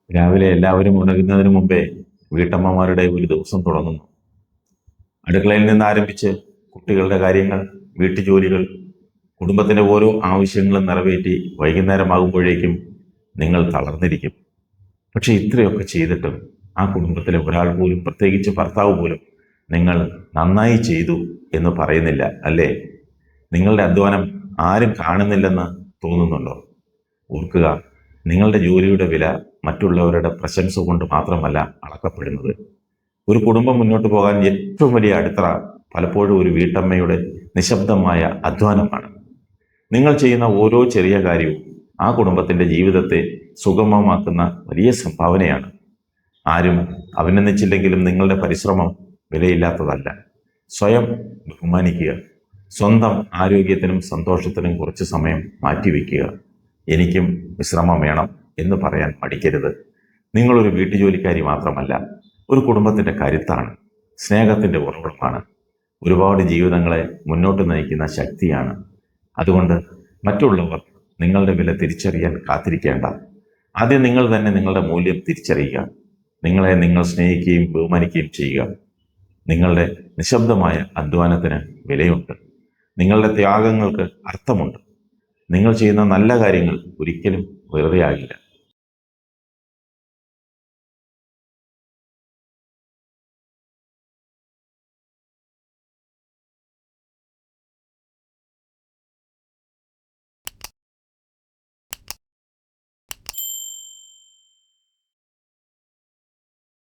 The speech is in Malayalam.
രാവിലെ എല്ലാവരും ഉണരുന്നതിന് മുമ്പേ വീട്ടമ്മമാരുടെ ഒരു ദിവസം തുടങ്ങുന്നു. അടുക്കളയിൽ നിന്ന് ആരംഭിച്ച് കുട്ടികളുടെ കാര്യങ്ങൾ, വീട്ടുജോലികൾ, കുടുംബത്തിൻ്റെ ഓരോ ആവശ്യങ്ങളും നിറവേറ്റി വൈകുന്നേരമാകുമ്പോഴേക്കും നിങ്ങൾ തളർന്നിരിക്കും. പക്ഷെ ഇത്രയൊക്കെ ചെയ്തിട്ടും ആ കുടുംബത്തിലെ ഒരാൾ പോലും, പ്രത്യേകിച്ച് ഭർത്താവ് പോലും, നിങ്ങൾ നന്നായി ചെയ്തു എന്ന് പറയുന്നില്ല, അല്ലേ? നിങ്ങളുടെ അധ്വാനം ആരും കാണുന്നില്ലെന്ന് തോന്നുന്നുണ്ടോ? ഓർക്കുക, നിങ്ങളുടെ ജോലിയുടെ വില മറ്റുള്ളവരുടെ പ്രശംസ കൊണ്ട് മാത്രമല്ല അളക്കപ്പെടുന്നത്. ഒരു കുടുംബം മുന്നോട്ട് പോകാൻ ഏറ്റവും വലിയ അടിത്തറ പലപ്പോഴും ഒരു വീട്ടമ്മയുടെ നിശബ്ദമായ അധ്വാനമാണ്. നിങ്ങൾ ചെയ്യുന്ന ഓരോ ചെറിയ കാര്യവും ആ കുടുംബത്തിൻ്റെ ജീവിതത്തെ സുഗമമാക്കുന്ന വലിയ സംഭാവനയാണ്. ആരും അഭിനന്ദിച്ചില്ലെങ്കിലും നിങ്ങളുടെ പരിശ്രമം വിലയില്ലാത്തതല്ല. സ്വയം ബഹുമാനിക്കുക. സ്വന്തം ആരോഗ്യത്തിനും സന്തോഷത്തിനും കുറച്ച് സമയം മാറ്റിവെക്കുക. എനിക്കും വിശ്രമം വേണം എന്ന് പറയാൻ മടിക്കരുത്. നിങ്ങളൊരു വീട്ടുജോലിക്കാരി മാത്രമല്ല, ഒരു കുടുംബത്തിൻ്റെ കരുത്താണ്, സ്നേഹത്തിൻ്റെ ഉറവിടമാണ്, ഒരുപാട് ജീവിതങ്ങളെ മുന്നോട്ട് നയിക്കുന്ന ശക്തിയാണ്. അതുകൊണ്ട് മറ്റുള്ളവർ നിങ്ങളുടെ വില തിരിച്ചറിയാൻ കാത്തിരിക്കേണ്ട. ആദ്യം നിങ്ങൾ തന്നെ നിങ്ങളുടെ മൂല്യം തിരിച്ചറിയുക. നിങ്ങളെ നിങ്ങൾ സ്നേഹിക്കുകയും ബഹുമാനിക്കുകയും ചെയ്യുക. നിങ്ങളുടെ നിശബ്ദമായ അധ്വാനത്തിന് വിലയുണ്ട്. നിങ്ങളുടെ ത്യാഗങ്ങൾക്ക് അർത്ഥമുണ്ട്. നിങ്ങൾ ചെയ്യുന്ന നല്ല കാര്യങ്ങൾ ഒരിക്കലും വെറുതെ ആകില്ല.